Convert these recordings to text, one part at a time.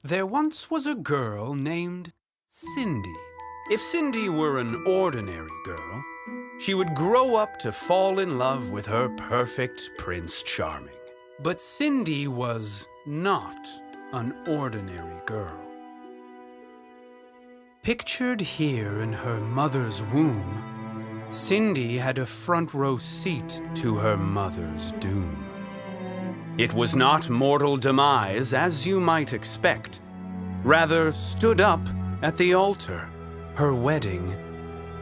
There once was a girl named Cindy. If Cindy were an ordinary girl, she would grow up to fall in love with her perfect Prince Charming. But Cindy was not an ordinary girl. Pictured here in her mother's womb, Cindy had a front row seat to her mother's doom. It was not mortal demise, as you might expect. Rather stood up at the altar, her wedding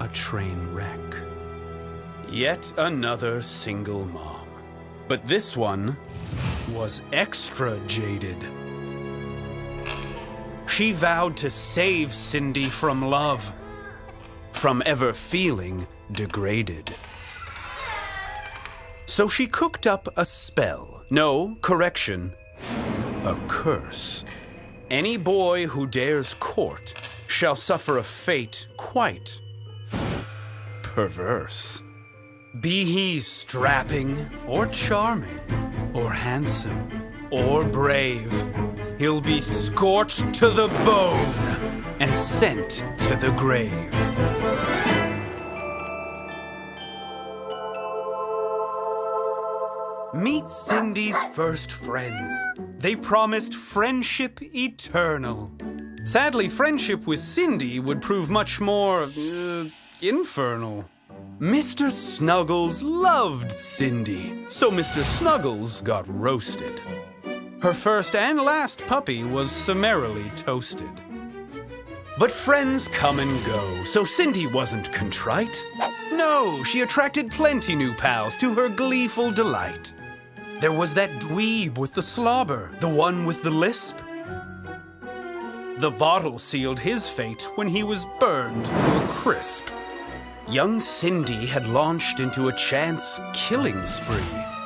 a train wreck. Yet another single mom. But this one was extra jaded. She vowed to save Cindy from love, from ever feeling degraded. So she cooked up a spell. No, correction, a curse. Any boy who dares court shall suffer a fate quite perverse. Be he strapping or charming or handsome or brave, he'll be scorched to the bone and sent to the grave. Meet Cindy's first friends. They promised friendship eternal. Sadly, friendship with Cindy would prove much more, infernal. Mr. Snuggles loved Cindy, so Mr. Snuggles got roasted. Her first and last puppy was summarily toasted. But friends come and go, so Cindy wasn't contrite. No, she attracted plenty new pals to her gleeful delight. There was that dweeb with the slobber, the one with the lisp. The bottle sealed his fate when he was burned to a crisp. Young Cindy had launched into a chance killing spree.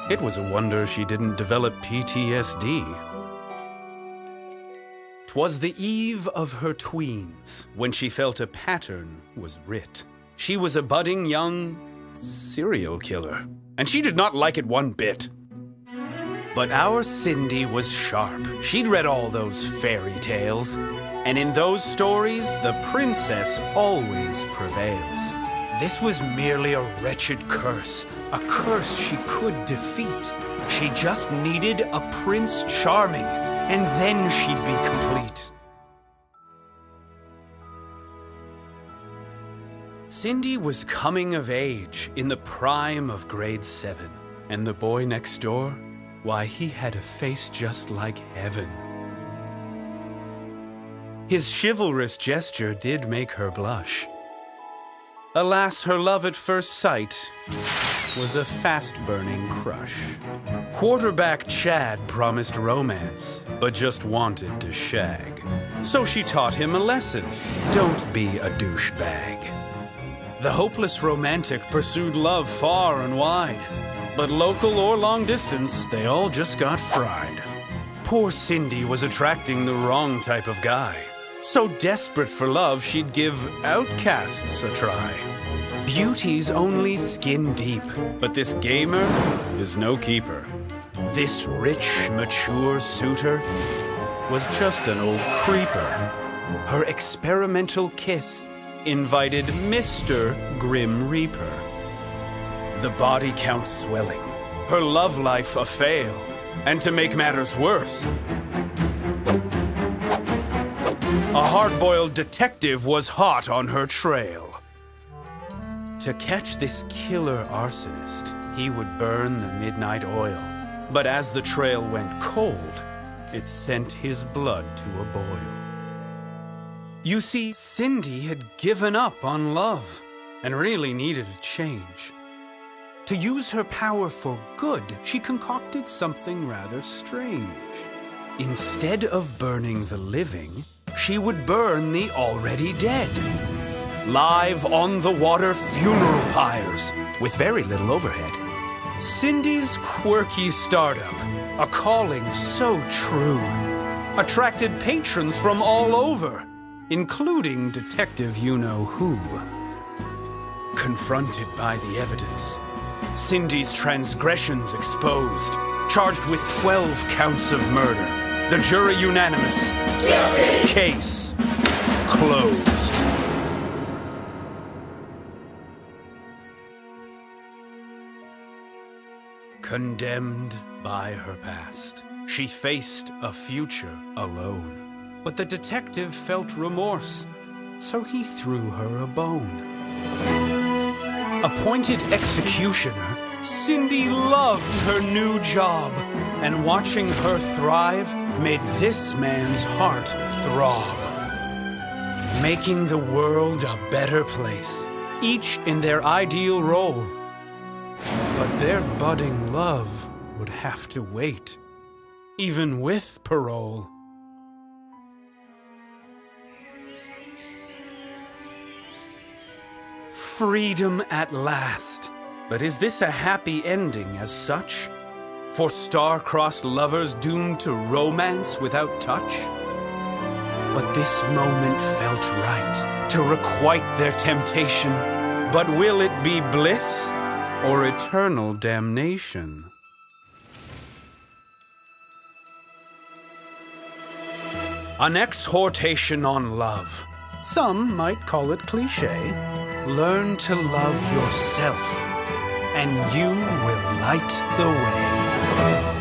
It was a wonder she didn't develop PTSD. 'Twas the eve of her tweens when she felt a pattern was writ. She was a budding young serial killer, and she did not like it one bit. But our Cindy was sharp. She'd read all those fairy tales, and in those stories, the princess always prevails. This was merely a wretched curse, a curse she could defeat. She just needed a Prince Charming, and then she'd be complete. Cindy was coming of age in the prime of grade 7, and the boy next door, why, he had a face just like heaven. His chivalrous gesture did make her blush. Alas, her love at first sight was a fast-burning crush. Quarterback Chad promised romance, but just wanted to shag. So she taught him a lesson: don't be a douchebag. The hopeless romantic pursued love far and wide, but local or long distance, they all just got fried. Poor Cindy was attracting the wrong type of guy. So desperate for love, she'd give outcasts a try. Beauty's only skin deep, but this gamer is no keeper. This rich, mature suitor was just an old creeper. Her experimental kiss invited Mr. Grim Reaper. The body count swelling, her love life a fail, and to make matters worse, a hard-boiled detective was hot on her trail. To catch this killer arsonist, he would burn the midnight oil. But as the trail went cold, it sent his blood to a boil. You see, Cindy had given up on love and really needed a change. To use her power for good, she concocted something rather strange. Instead of burning the living, she would burn the already dead. Live on the water funeral pyres with very little overhead. Cindy's quirky startup, a calling so true, attracted patrons from all over, including Detective You-Know-Who. Confronted by the evidence, Cindy's transgressions exposed, charged with 12 counts of murder, The jury unanimous. Guilty! Case closed. Condemned by her past, she faced a future alone. But the detective felt remorse, so he threw her a bone. Appointed executioner, Cindy loved her new job, and watching her thrive made this man's heart throb. Making the world a better place, each in their ideal role. But their budding love would have to wait, even with parole. Freedom at last. But is this a happy ending as such? For star-crossed lovers doomed to romance without touch? But this moment felt right to requite their temptation. But will it be bliss or eternal damnation? An exhortation on love. Some might call it cliché. Learn to love yourself, and you will light the way.